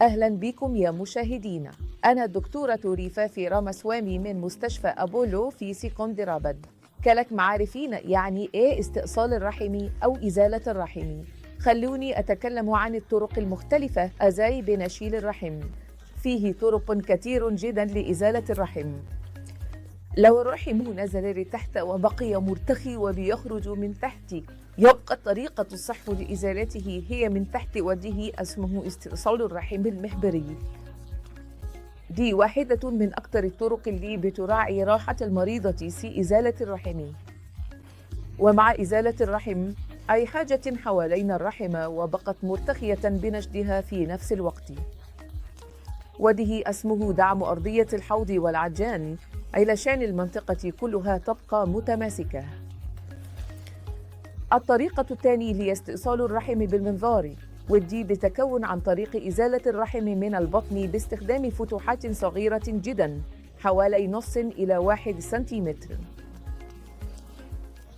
أهلا بكم يا مشاهدينا. أنا الدكتورة ريفاف رامسوامي من مستشفى أبولو في سكندراباد. كلك عارفين يعني إيه استئصال الرحم أو إزالة الرحم. خلوني أتكلم عن الطرق المختلفة أزاي بنشيل الرحم. فيه طرق كثير جدا لإزالة الرحم. لو الرحم نزل لتحت وبقي مرتخي وبيخرج من تحت، يبقى الطريقة الصح لإزالته هي من تحت وجهه، اسمه استئصال الرحم المحبري. دي واحدة من أكثر الطرق اللي بتراعي راحة المريضة في إزالة الرحم. ومع إزالة الرحم أي حاجة حوالين الرحم وبقت مرتخية بنشدها في نفس الوقت، وده اسمه دعم أرضية الحوض والعجان علشان المنطقة كلها تبقى متماسكة. الطريقة الثانية هي استئصال الرحم بالمنظار، ودي بتكون عن طريق إزالة الرحم من البطن باستخدام فتحات صغيرة جدا حوالي نص إلى 1 سنتيمتر.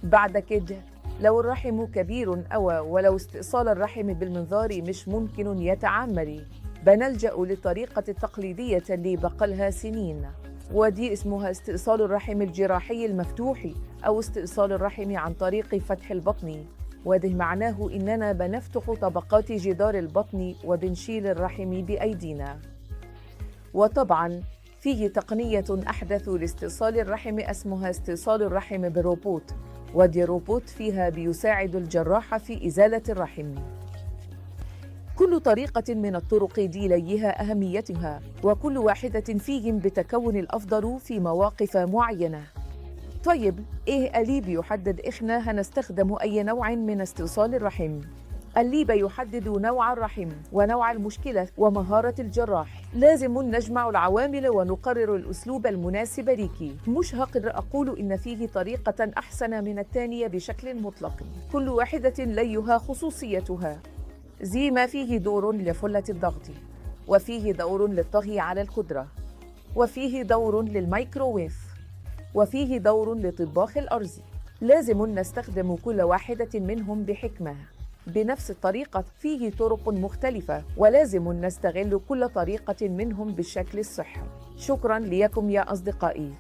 بعد كده لو الرحم كبير ولو استئصال الرحم بالمنظار مش ممكن يتعمل، بنلجأ للطريقة التقليدية اللي بقالها سنين، ودي اسمها استئصال الرحم الجراحي المفتوح أو استئصال الرحم عن طريق فتح البطن. وده معناه إننا بنفتح طبقات جدار البطن وبنشيل الرحم بأيدينا. وطبعاً فيه تقنية أحدث لاستئصال الرحم اسمها استئصال الرحم بالروبوت، ودي روبوت فيها بيساعد الجراح في إزالة الرحم. كل طريقة من الطرق دي ليها أهميتها، وكل واحدة فيهم بتكون الأفضل في مواقف معينة. طيب إيه اللي بيحدد إحنا هنستخدم أي نوع من استئصال الرحم؟ اللي بيحدد نوع الرحم ونوع المشكلة ومهارة الجراح. لازم نجمع العوامل ونقرر الأسلوب المناسب لك. مش هقدر أقول إن فيه طريقة أحسن من الثانية بشكل مطلق، كل واحدة ليها خصوصيتها. زي ما فيه دور لفلة الضغط، وفيه دور للطهي على القدرة، وفيه دور للميكروويف، وفيه دور لطباخ الأرز. لازم نستخدم كل واحدة منهم بحكمة. بنفس الطريقة فيه طرق مختلفة، ولازم نستغل كل طريقة منهم بالشكل الصحي. شكراً لكم يا أصدقائي.